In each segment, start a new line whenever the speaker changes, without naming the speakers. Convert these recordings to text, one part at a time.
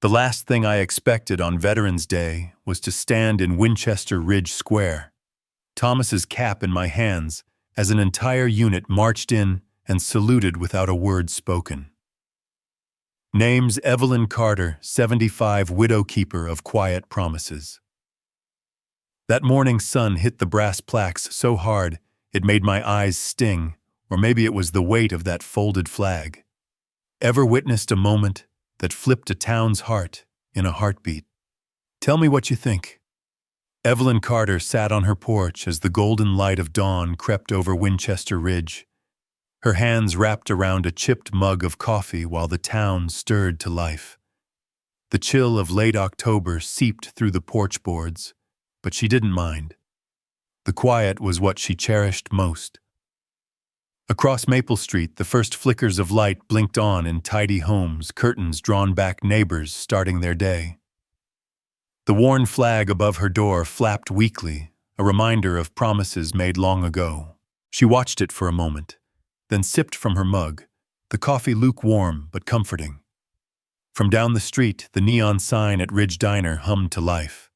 The last thing I expected on Veterans Day was to stand in Winchester Ridge Square, Thomas's cap in my hands, as an entire unit marched in and saluted without a word spoken. Name's Evelyn Carter, 75, widow-keeper of Quiet Promises. That morning sun hit the brass plaques so hard it made my eyes sting, or maybe it was the weight of that folded flag. Ever witnessed a moment that flipped a town's heart in a heartbeat? Tell me what you think. Evelyn Carter sat on her porch as the golden light of dawn crept over Winchester Ridge, her hands wrapped around a chipped mug of coffee while the town stirred to life. The chill of late October seeped through the porch boards, but she didn't mind. The quiet was what she cherished most. Across Maple Street, the first flickers of light blinked on in tidy homes, curtains drawn back, neighbors starting their day. The worn flag above her door flapped weakly, a reminder of promises made long ago. She watched it for a moment, then sipped from her mug, the coffee lukewarm but comforting. From down the street, the neon sign at Ridge Diner hummed to life.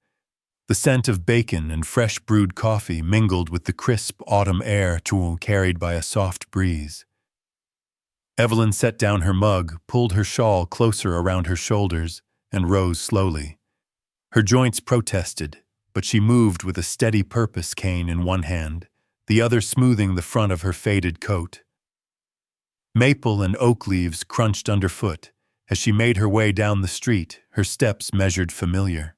The scent of bacon and fresh brewed coffee mingled with the crisp autumn air carried by a soft breeze. Evelyn set down her mug, pulled her shawl closer around her shoulders, and rose slowly. Her joints protested, but she moved with a steady purpose, cane in one hand, the other smoothing the front of her faded coat. Maple and oak leaves crunched underfoot. As she made her way down the street, her steps measured familiar.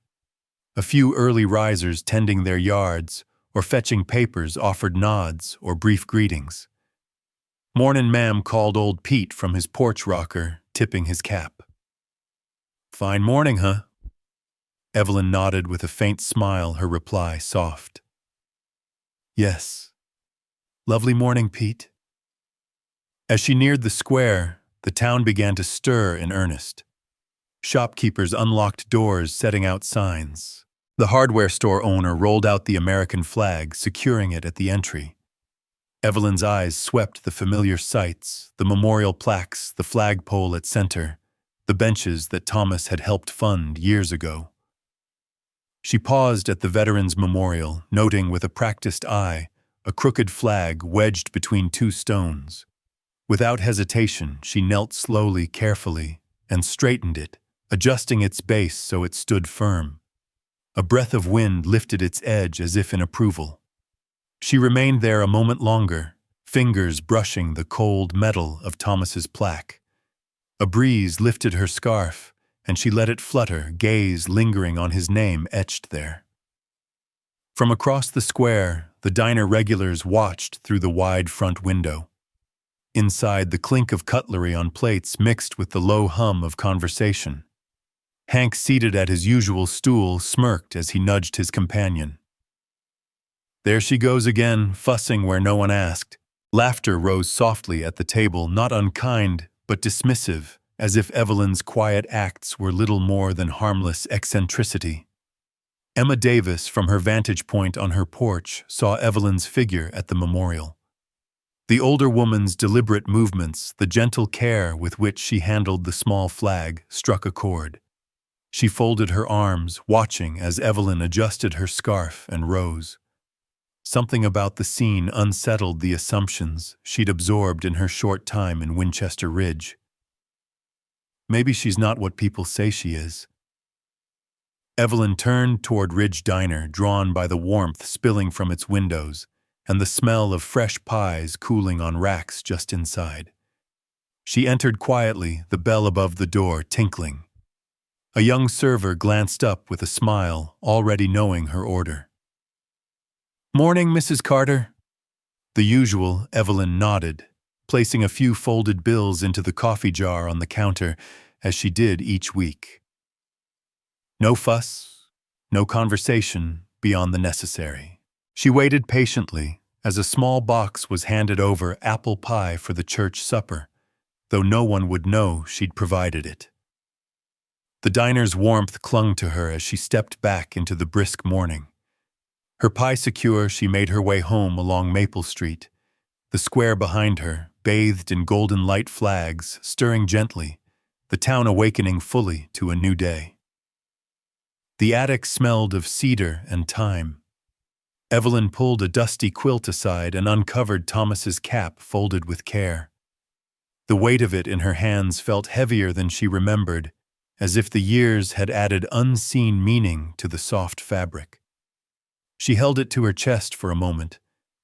A few early risers tending their yards or fetching papers offered nods or brief greetings. "Mornin', ma'am," called old Pete from his porch rocker, tipping his cap. "Fine morning, huh?" Evelyn nodded with a faint smile, her reply soft. "Yes. Lovely morning, Pete." As she neared the square, the town began to stir in earnest. Shopkeepers unlocked doors, setting out signs. The hardware store owner rolled out the American flag, securing it at the entry. Evelyn's eyes swept the familiar sights, the memorial plaques, the flagpole at center, the benches that Thomas had helped fund years ago. She paused at the Veterans Memorial, noting with a practiced eye a crooked flag wedged between two stones. Without hesitation, she knelt slowly, carefully, and straightened it, adjusting its base so it stood firm. A breath of wind lifted its edge as if in approval. She remained there a moment longer, fingers brushing the cold metal of Thomas's plaque. A breeze lifted her scarf, and she let it flutter, gaze lingering on his name etched there. From across the square, the diner regulars watched through the wide front window. Inside, the clink of cutlery on plates mixed with the low hum of conversation. Hank, seated at his usual stool, smirked as he nudged his companion. "There she goes again, fussing where no one asked." Laughter rose softly at the table, not unkind, but dismissive, as if Evelyn's quiet acts were little more than harmless eccentricity. Emma Davis, from her vantage point on her porch, saw Evelyn's figure at the memorial. The older woman's deliberate movements, the gentle care with which she handled the small flag, struck a chord. She folded her arms, watching as Evelyn adjusted her scarf and rose. Something about the scene unsettled the assumptions she'd absorbed in her short time in Winchester Ridge. Maybe she's not what people say she is. Evelyn turned toward Ridge Diner, drawn by the warmth spilling from its windows and the smell of fresh pies cooling on racks just inside. She entered quietly, the bell above the door tinkling. A young server glanced up with a smile, already knowing her order. "Morning, Mrs. Carter." The usual, Evelyn nodded, placing a few folded bills into the coffee jar on the counter, as she did each week. No fuss, no conversation beyond the necessary. She waited patiently as a small box was handed over, apple pie for the church supper, though no one would know she'd provided it. The diner's warmth clung to her as she stepped back into the brisk morning. Her pie secure, she made her way home along Maple Street, the square behind her, bathed in golden light flags, stirring gently, the town awakening fully to a new day. The attic smelled of cedar and thyme. Evelyn pulled a dusty quilt aside and uncovered Thomas's cap folded with care. The weight of it in her hands felt heavier than she remembered, as if the years had added unseen meaning to the soft fabric. She held it to her chest for a moment,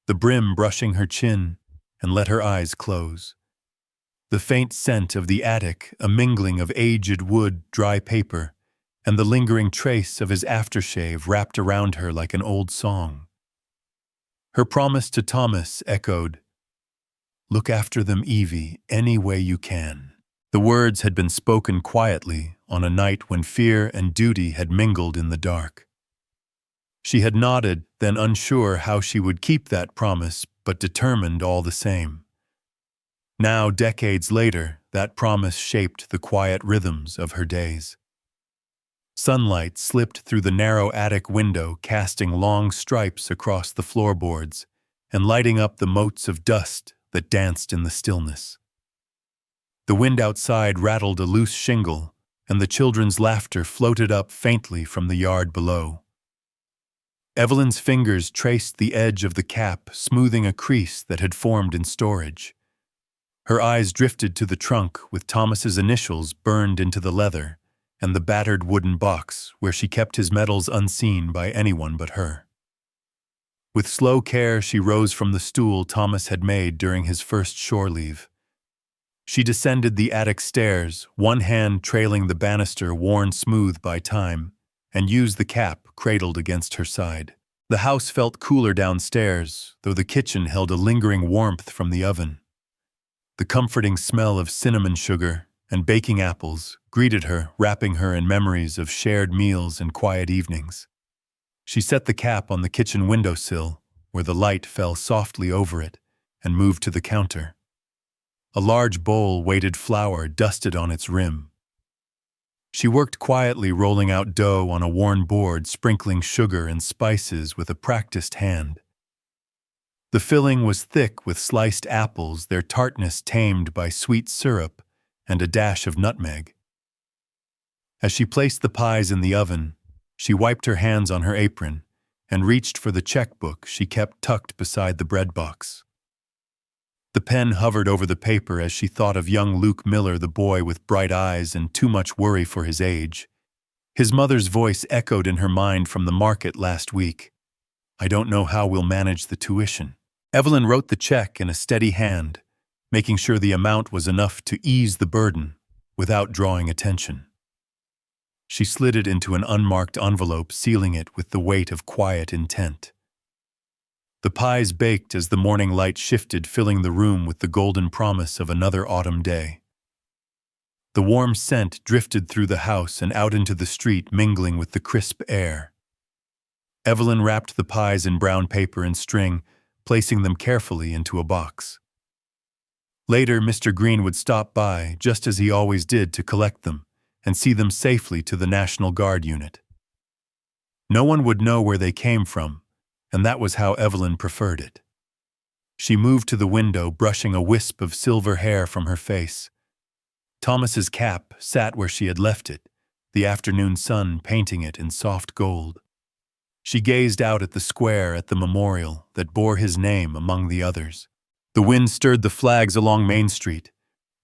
the brim brushing her chin, and let her eyes close. The faint scent of the attic, a mingling of aged wood, dry paper, and the lingering trace of his aftershave wrapped around her like an old song. Her promise to Thomas echoed, "Look after them, Evie, any way you can." The words had been spoken quietly on a night when fear and duty had mingled in the dark. She had nodded, then unsure how she would keep that promise, but determined all the same. Now, decades later, that promise shaped the quiet rhythms of her days. Sunlight slipped through the narrow attic window, casting long stripes across the floorboards and lighting up the motes of dust that danced in the stillness. The wind outside rattled a loose shingle, and the children's laughter floated up faintly from the yard below. Evelyn's fingers traced the edge of the cap, smoothing a crease that had formed in storage. Her eyes drifted to the trunk with Thomas's initials burned into the leather, and the battered wooden box where she kept his medals unseen by anyone but her. With slow care, she rose from the stool Thomas had made during his first shore leave. She descended the attic stairs, one hand trailing the banister worn smooth by time, and used the cap cradled against her side. The house felt cooler downstairs, though the kitchen held a lingering warmth from the oven. The comforting smell of cinnamon sugar and baking apples greeted her, wrapping her in memories of shared meals and quiet evenings. She set the cap on the kitchen windowsill, where the light fell softly over it, and moved to the counter. A large bowl weighted flour dusted on its rim. She worked quietly, rolling out dough on a worn board, sprinkling sugar and spices with a practiced hand. The filling was thick with sliced apples, their tartness tamed by sweet syrup and a dash of nutmeg. As she placed the pies in the oven, she wiped her hands on her apron and reached for the checkbook she kept tucked beside the bread box. The pen hovered over the paper as she thought of young Luke Miller, the boy with bright eyes and too much worry for his age. His mother's voice echoed in her mind from the market last week. "I don't know how we'll manage the tuition." Evelyn wrote the check in a steady hand, making sure the amount was enough to ease the burden without drawing attention. She slid it into an unmarked envelope, sealing it with the weight of quiet intent. The pies baked as the morning light shifted, filling the room with the golden promise of another autumn day. The warm scent drifted through the house and out into the street, mingling with the crisp air. Evelyn wrapped the pies in brown paper and string, placing them carefully into a box. Later, Mr. Green would stop by, just as he always did, to collect them and see them safely to the National Guard unit. No one would know where they came from, and that was how Evelyn preferred it. She moved to the window, brushing a wisp of silver hair from her face. Thomas's cap sat where she had left it, the afternoon sun painting it in soft gold. She gazed out at the square at the memorial that bore his name among the others. The wind stirred the flags along Main Street,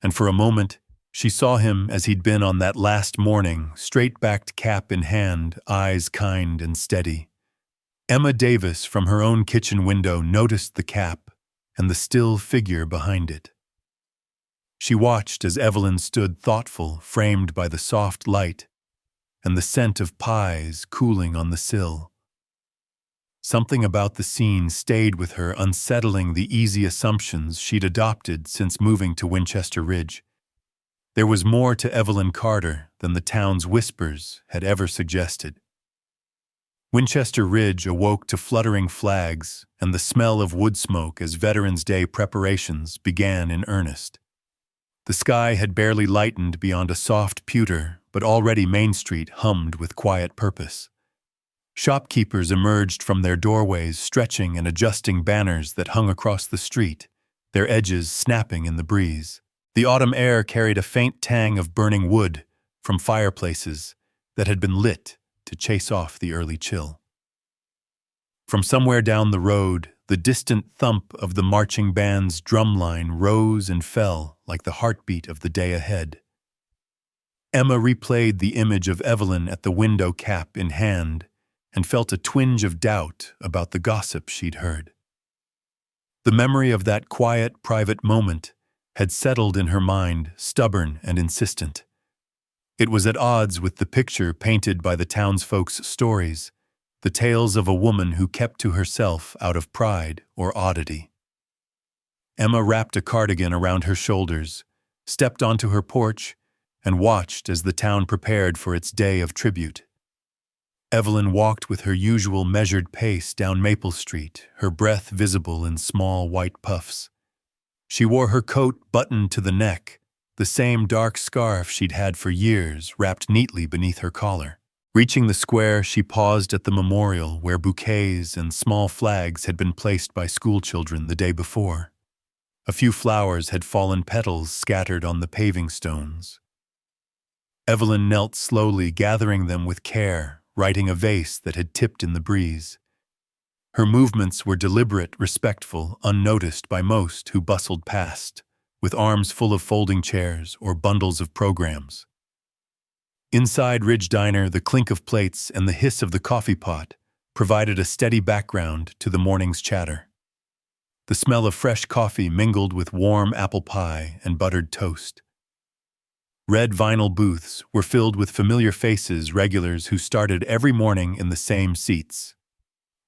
and for a moment she saw him as he'd been on that last morning, straight-backed cap in hand, eyes kind and steady. Emma Davis, from her own kitchen window, noticed the cap and the still figure behind it. She watched as Evelyn stood thoughtful, framed by the soft light and the scent of pies cooling on the sill. Something about the scene stayed with her, unsettling the easy assumptions she'd adopted since moving to Winchester Ridge. There was more to Evelyn Carter than the town's whispers had ever suggested. Winchester Ridge awoke to fluttering flags and the smell of wood smoke as Veterans Day preparations began in earnest. The sky had barely lightened beyond a soft pewter, but already Main Street hummed with quiet purpose. Shopkeepers emerged from their doorways, stretching and adjusting banners that hung across the street, their edges snapping in the breeze. The autumn air carried a faint tang of burning wood from fireplaces that had been lit to chase off the early chill. From somewhere down the road, the distant thump of the marching band's drumline rose and fell like the heartbeat of the day ahead. Emma replayed the image of Evelyn at the window, cap in hand, and felt a twinge of doubt about the gossip she'd heard. The memory of that quiet, private moment had settled in her mind, stubborn and insistent. It was at odds with the picture painted by the townsfolk's stories, the tales of a woman who kept to herself out of pride or oddity. Emma wrapped a cardigan around her shoulders, stepped onto her porch, and watched as the town prepared for its day of tribute. Evelyn walked with her usual measured pace down Maple Street, her breath visible in small white puffs. She wore her coat buttoned to the neck, the same dark scarf she'd had for years wrapped neatly beneath her collar. Reaching the square, she paused at the memorial where bouquets and small flags had been placed by schoolchildren the day before. A few flowers had fallen petals scattered on the paving stones. Evelyn knelt slowly, gathering them with care, righting a vase that had tipped in the breeze. Her movements were deliberate, respectful, unnoticed by most who bustled past, with arms full of folding chairs or bundles of programs. Inside Ridge Diner, the clink of plates and the hiss of the coffee pot provided a steady background to the morning's chatter. The smell of fresh coffee mingled with warm apple pie and buttered toast. Red vinyl booths were filled with familiar faces, regulars who started every morning in the same seats.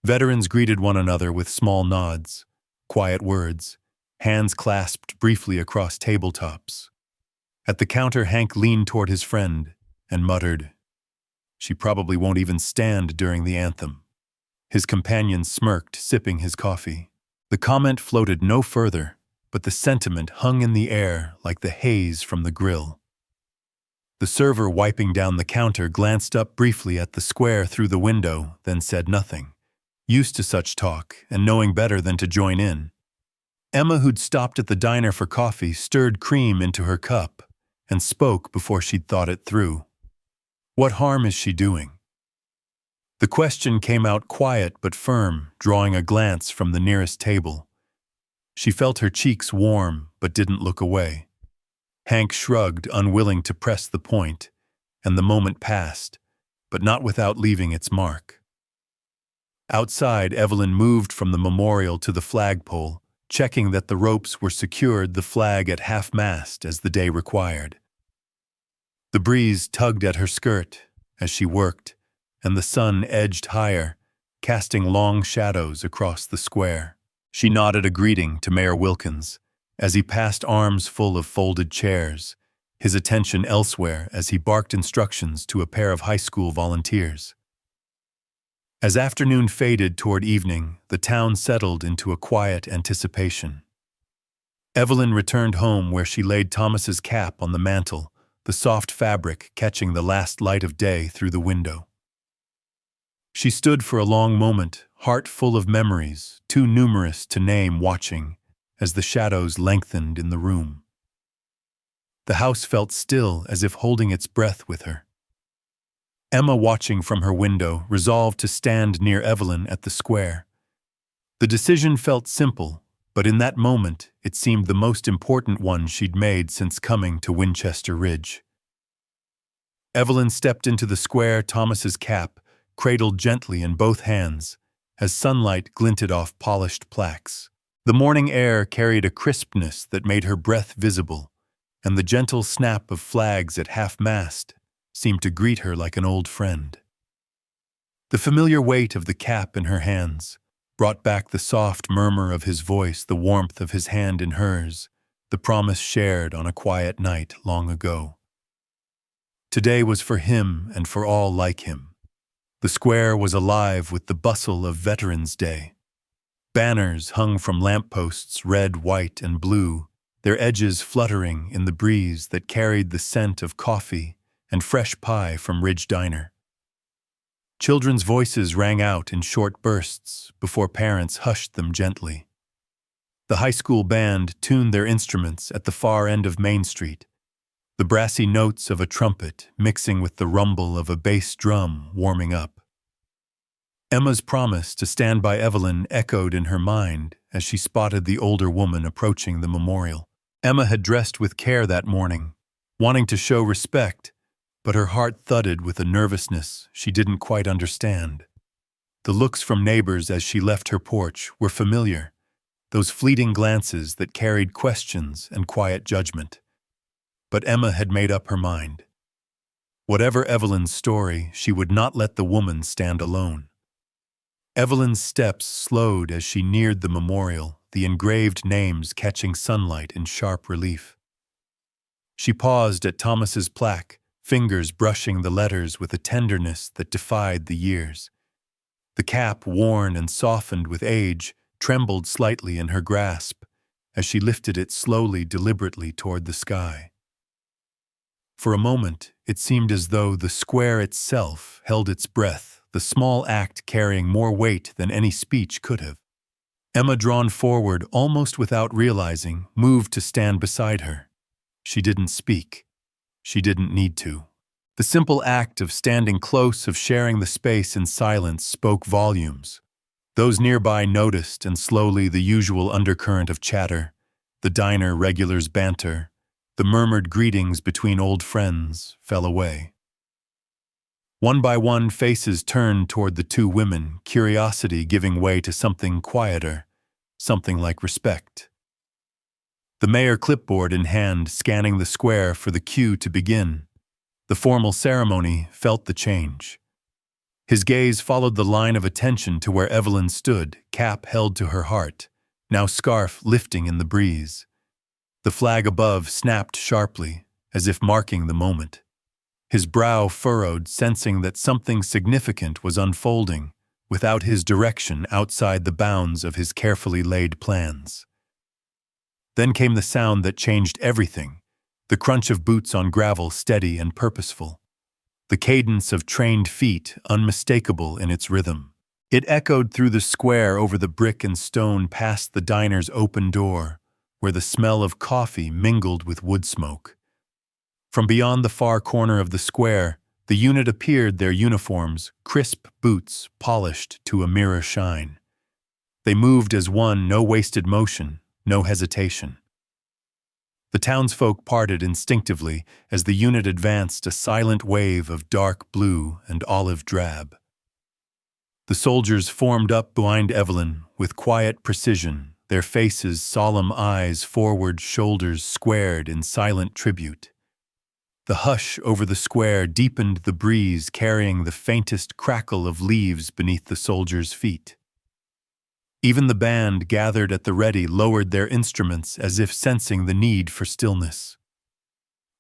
Veterans greeted one another with small nods, quiet words, hands clasped briefly across tabletops. At the counter, Hank leaned toward his friend and muttered, "She probably won't even stand during the anthem." His companion smirked, sipping his coffee. The comment floated no further, but the sentiment hung in the air like the haze from the grill. The server wiping down the counter glanced up briefly at the square through the window, then said nothing, used to such talk and knowing better than to join in. Emma, who'd stopped at the diner for coffee, stirred cream into her cup and spoke before she'd thought it through. What harm is she doing? The question came out quiet but firm, drawing a glance from the nearest table. She felt her cheeks warm but didn't look away. Hank shrugged, unwilling to press the point, and the moment passed, but not without leaving its mark. Outside, Evelyn moved from the memorial to the flagpole, checking that the ropes were secured, the flag at half-mast as the day required. The breeze tugged at her skirt as she worked, and the sun edged higher, casting long shadows across the square. She nodded a greeting to Mayor Wilkins as he passed arms full of folded chairs, his attention elsewhere as he barked instructions to a pair of high school volunteers. As afternoon faded toward evening, the town settled into a quiet anticipation. Evelyn returned home where she laid Thomas's cap on the mantel, the soft fabric catching the last light of day through the window. She stood for a long moment, heart full of memories, too numerous to name, watching as the shadows lengthened in the room. The house felt still, as if holding its breath with her. Emma, watching from her window, resolved to stand near Evelyn at the square. The decision felt simple, but in that moment it seemed the most important one she'd made since coming to Winchester Ridge. Evelyn stepped into the square, Thomas's cap cradled gently in both hands as sunlight glinted off polished plaques. The morning air carried a crispness that made her breath visible, and the gentle snap of flags at half-mast seemed to greet her like an old friend. The familiar weight of the cap in her hands brought back the soft murmur of his voice, the warmth of his hand in hers, the promise shared on a quiet night long ago. Today was for him and for all like him. The square was alive with the bustle of Veterans Day. Banners hung from lampposts, red, white, and blue, their edges fluttering in the breeze that carried the scent of coffee and fresh pie from Ridge Diner. Children's voices rang out in short bursts before parents hushed them gently. The high school band tuned their instruments at the far end of Main Street, the brassy notes of a trumpet mixing with the rumble of a bass drum warming up. Emma's promise to stand by Evelyn echoed in her mind as she spotted the older woman approaching the memorial. Emma had dressed with care that morning, wanting to show respect, but her heart thudded with a nervousness she didn't quite understand. The looks from neighbors as she left her porch were familiar, those fleeting glances that carried questions and quiet judgment. But Emma had made up her mind. Whatever Evelyn's story, she would not let the woman stand alone. Evelyn's steps slowed as she neared the memorial, the engraved names catching sunlight in sharp relief. She paused at Thomas's plaque, fingers brushing the letters with a tenderness that defied the years. The cap, worn and softened with age, trembled slightly in her grasp as she lifted it slowly, deliberately toward the sky. For a moment, it seemed as though the square itself held its breath, the small act carrying more weight than any speech could have. Emma, drawn forward almost without realizing, moved to stand beside her. She didn't speak. She didn't need to. The simple act of standing close, of sharing the space in silence, spoke volumes. Those nearby noticed, and slowly the usual undercurrent of chatter, the diner regulars' banter, the murmured greetings between old friends, fell away. One by one, faces turned toward the two women, curiosity giving way to something quieter, something like respect. The mayor, clipboard in hand, scanning the square for the cue to begin. The formal ceremony felt the change. His gaze followed the line of attention to where Evelyn stood, cap held to her heart, now scarf lifting in the breeze. The flag above snapped sharply, as if marking the moment. His brow furrowed, sensing that something significant was unfolding, without his direction, outside the bounds of his carefully laid plans. Then came the sound that changed everything, the crunch of boots on gravel, steady and purposeful. The cadence of trained feet, unmistakable in its rhythm. It echoed through the square, over the brick and stone, past the diner's open door, where the smell of coffee mingled with wood smoke. From beyond the far corner of the square, the unit appeared, their uniforms, crisp boots, polished to a mirror shine. They moved as one, no wasted motion, no hesitation. The townsfolk parted instinctively as the unit advanced, a silent wave of dark blue and olive drab. The soldiers formed up behind Evelyn with quiet precision, their faces, solemn eyes forward, shoulders squared in silent tribute. The hush over the square deepened, the breeze carrying the faintest crackle of leaves beneath the soldiers' feet. Even the band, gathered at the ready, lowered their instruments as if sensing the need for stillness.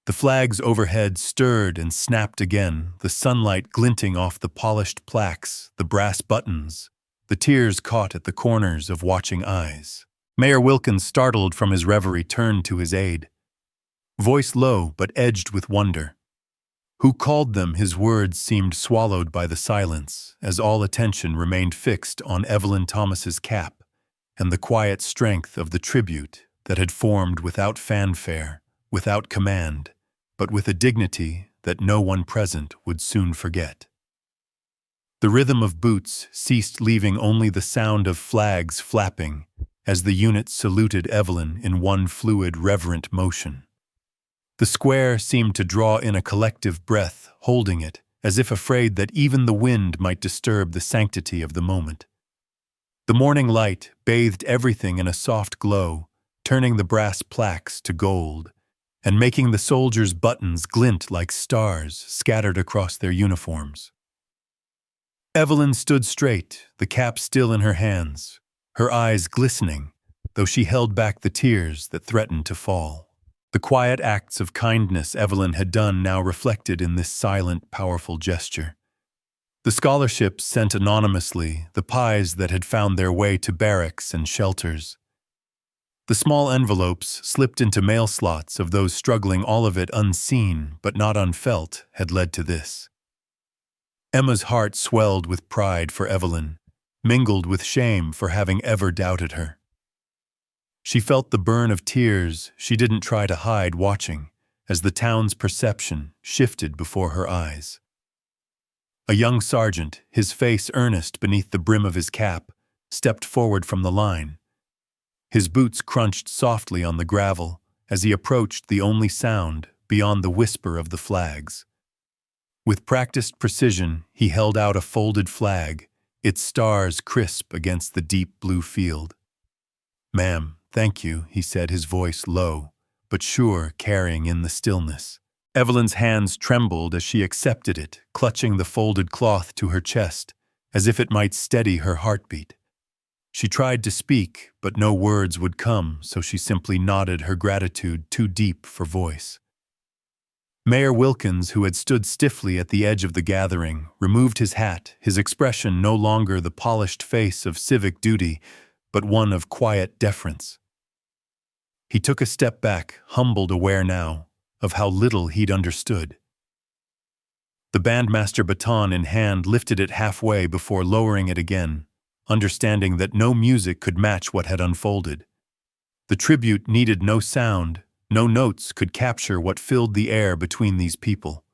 The flags overhead stirred and snapped again, the sunlight glinting off the polished plaques, the brass buttons, the tears caught at the corners of watching eyes. Mayor Wilkins, startled from his reverie, turned to his aide. Voice low but edged with wonder. Who called them? His words seemed swallowed by the silence, as all attention remained fixed on Evelyn Thomas's cap and the quiet strength of the tribute that had formed without fanfare, without command, but with a dignity that no one present would soon forget. The rhythm of boots ceased, leaving only the sound of flags flapping as the unit saluted Evelyn in one fluid, reverent motion. The square seemed to draw in a collective breath, holding it, as if afraid that even the wind might disturb the sanctity of the moment. The morning light bathed everything in a soft glow, turning the brass plaques to gold, and making the soldiers' buttons glint like stars scattered across their uniforms. Evelyn stood straight, the cap still in her hands, her eyes glistening, though she held back the tears that threatened to fall. The quiet acts of kindness Evelyn had done now reflected in this silent, powerful gesture. The scholarships sent anonymously, the pies that had found their way to barracks and shelters. The small envelopes slipped into mail slots of those struggling, all of it unseen but not unfelt, had led to this. Emma's heart swelled with pride for Evelyn, mingled with shame for having ever doubted her. She felt the burn of tears she didn't try to hide, watching as the town's perception shifted before her eyes. A young sergeant, his face earnest beneath the brim of his cap, stepped forward from the line. His boots crunched softly on the gravel as he approached the only sound beyond the whisper of the flags. With practiced precision, he held out a folded flag, its stars crisp against the deep blue field. "Ma'am, thank you," he said, his voice low, but sure, carrying in the stillness. Evelyn's hands trembled as she accepted it, clutching the folded cloth to her chest, as if it might steady her heartbeat. She tried to speak, but no words would come, so she simply nodded, her gratitude too deep for voice. Mayor Wilkins, who had stood stiffly at the edge of the gathering, removed his hat, his expression no longer the polished face of civic duty, but one of quiet deference. He took a step back, humbled, aware now of how little he'd understood. The bandmaster, baton in hand, lifted it halfway before lowering it again, understanding that no music could match what had unfolded. The tribute needed no sound, no notes could capture what filled the air between these people.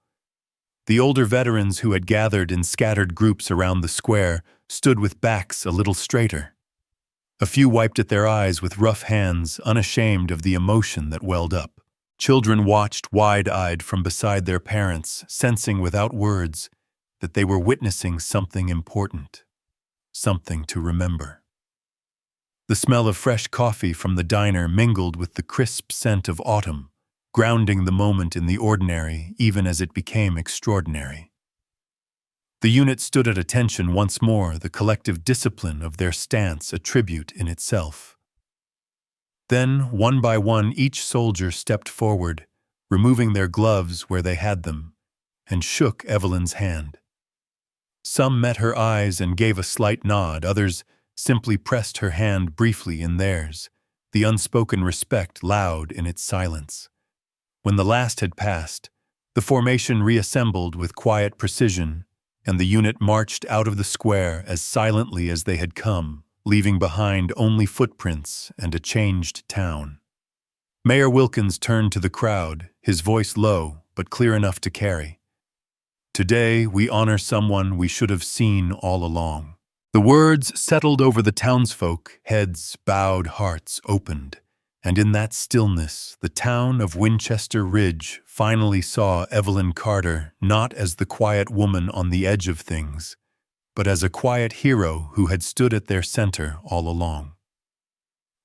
The older veterans who had gathered in scattered groups around the square stood with backs a little straighter. A few wiped at their eyes with rough hands, unashamed of the emotion that welled up. Children watched wide-eyed from beside their parents, sensing without words that they were witnessing something important, something to remember. The smell of fresh coffee from the diner mingled with the crisp scent of autumn, grounding the moment in the ordinary even as it became extraordinary. The unit stood at attention once more, the collective discipline of their stance a tribute in itself. Then, one by one, each soldier stepped forward, removing their gloves where they had them, and shook Evelyn's hand. Some met her eyes and gave a slight nod, others simply pressed her hand briefly in theirs, the unspoken respect loud in its silence. When the last had passed, the formation reassembled with quiet precision, and the unit marched out of the square as silently as they had come, leaving behind only footprints and a changed town. Mayor Wilkins turned to the crowd, his voice low but clear enough to carry. "Today we honor someone we should have seen all along." The words settled over the townsfolk, heads bowed, hearts opened, and in that stillness, the town of Winchester Ridge finally saw Evelyn Carter not as the quiet woman on the edge of things, but as a quiet hero who had stood at their center all along.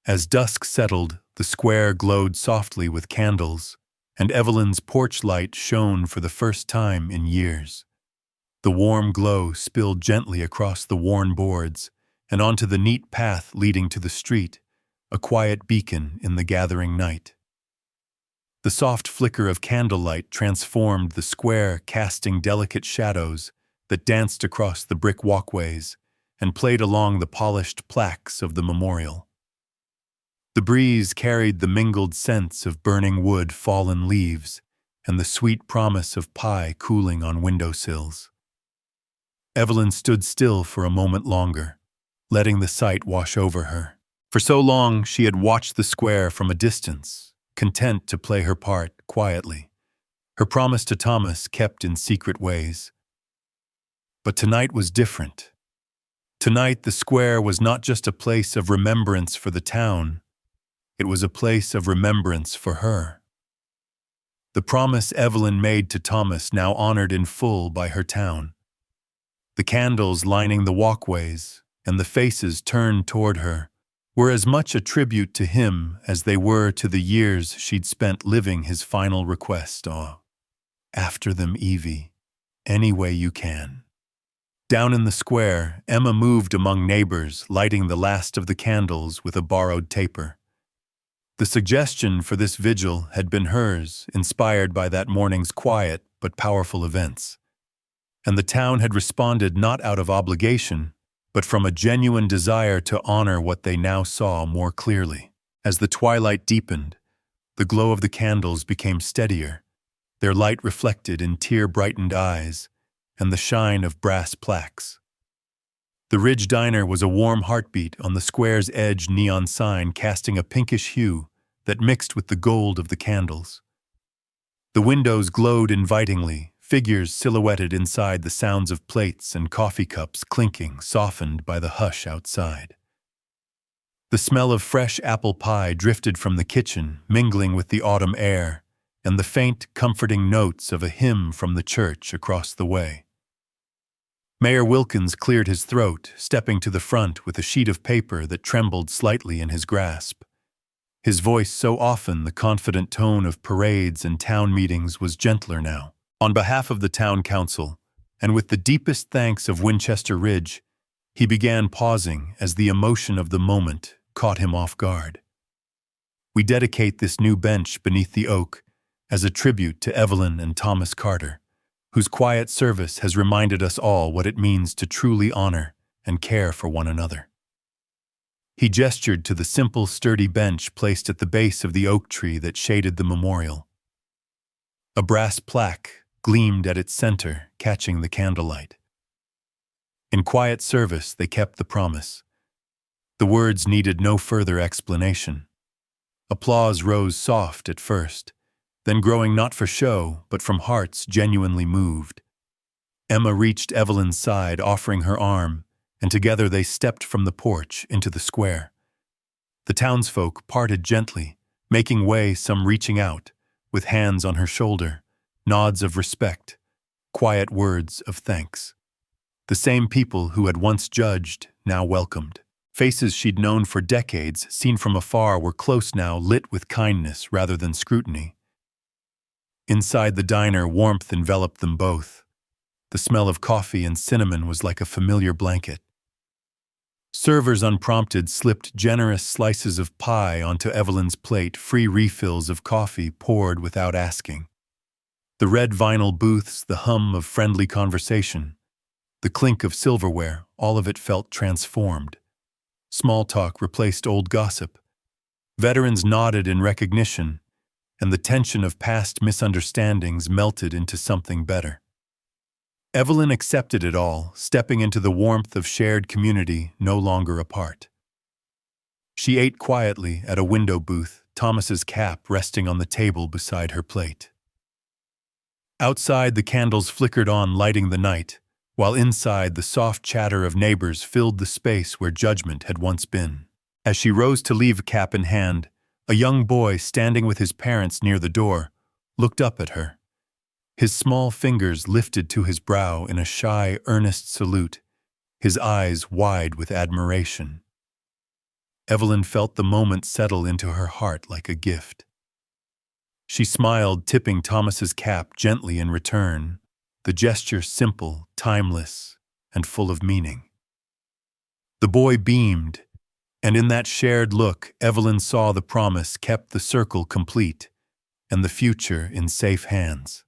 As dusk settled, the square glowed softly with candles, and Evelyn's porch light shone for the first time in years. The warm glow spilled gently across the worn boards and onto the neat path leading to the street, a quiet beacon in the gathering night. The soft flicker of candlelight transformed the square, casting delicate shadows that danced across the brick walkways and played along the polished plaques of the memorial. The breeze carried the mingled scents of burning wood, fallen leaves, and the sweet promise of pie cooling on windowsills. Evelyn stood still for a moment longer, letting the sight wash over her. For so long she had watched the square from a distance, content to play her part quietly, her promise to Thomas kept in secret ways. But tonight was different. Tonight the square was not just a place of remembrance for the town, it was a place of remembrance for her. The promise Evelyn made to Thomas now honored in full by her town. The candles lining the walkways and the faces turned toward her were as much a tribute to him as they were to the years she'd spent living his final request. "Oh, after them, Evie, any way you can." Down in the square, Emma moved among neighbors, lighting the last of the candles with a borrowed taper. The suggestion for this vigil had been hers, inspired by that morning's quiet but powerful events. And the town had responded not out of obligation, but from a genuine desire to honor what they now saw more clearly. As the twilight deepened, the glow of the candles became steadier, their light reflected in tear-brightened eyes and the shine of brass plaques. The Ridge Diner was a warm heartbeat on the square's edge neon sign casting a pinkish hue that mixed with the gold of the candles. The windows glowed invitingly, figures silhouetted inside the sounds of plates and coffee cups clinking, softened by the hush outside. The smell of fresh apple pie drifted from the kitchen, mingling with the autumn air, and the faint, comforting notes of a hymn from the church across the way. Mayor Wilkins cleared his throat, stepping to the front with a sheet of paper that trembled slightly in his grasp. His voice, so often the confident tone of parades and town meetings, was gentler now. On behalf of the town council, and with the deepest thanks of Winchester Ridge, he began pausing as the emotion of the moment caught him off guard. We dedicate this new bench beneath the oak as a tribute to Evelyn and Thomas Carter, whose quiet service has reminded us all what it means to truly honor and care for one another. He gestured to the simple, sturdy bench placed at the base of the oak tree that shaded the memorial. A brass plaque gleamed at its center, catching the candlelight. In quiet service, they kept the promise. The words needed no further explanation. Applause rose soft at first, then growing not for show, but from hearts genuinely moved. Emma reached Evelyn's side, offering her arm, and together they stepped from the porch into the square. The townsfolk parted gently, making way, some reaching out, with hands on her shoulder, nods of respect, quiet words of thanks. The same people who had once judged, now welcomed. Faces she'd known for decades, seen from afar, were close now, lit with kindness rather than scrutiny. Inside the diner, warmth enveloped them both. The smell of coffee and cinnamon was like a familiar blanket. Servers, unprompted, slipped generous slices of pie onto Evelyn's plate, free refills of coffee poured without asking. The red vinyl booths, the hum of friendly conversation, the clink of silverware, all of it felt transformed. Small talk replaced old gossip. Veterans nodded in recognition, and the tension of past misunderstandings melted into something better. Evelyn accepted it all, stepping into the warmth of shared community, no longer apart. She ate quietly at a window booth, Thomas's cap resting on the table beside her plate. Outside, the candles flickered on, lighting the night, while inside, the soft chatter of neighbors filled the space where judgment had once been. As she rose to leave, cap in hand, a young boy standing with his parents near the door looked up at her. His small fingers lifted to his brow in a shy, earnest salute, his eyes wide with admiration. Evelyn felt the moment settle into her heart like a gift. She smiled, tipping Thomas's cap gently in return, the gesture simple, timeless, and full of meaning. The boy beamed, and in that shared look, Evelyn saw the promise kept, the circle complete, and the future in safe hands.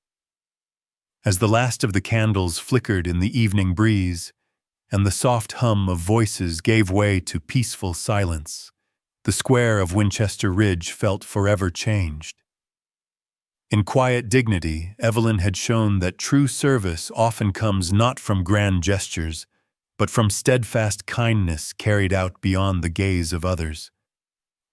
As the last of the candles flickered in the evening breeze, and the soft hum of voices gave way to peaceful silence, the square of Winchester Ridge felt forever changed. In quiet dignity, Evelyn had shown that true service often comes not from grand gestures, but from steadfast kindness carried out beyond the gaze of others.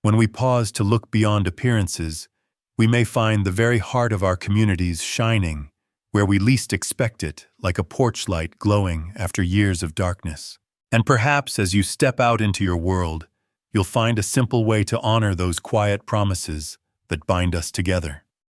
When we pause to look beyond appearances, we may find the very heart of our communities shining, where we least expect it, like a porch light glowing after years of darkness. And perhaps as you step out into your world, you'll find a simple way to honor those quiet promises that bind us together.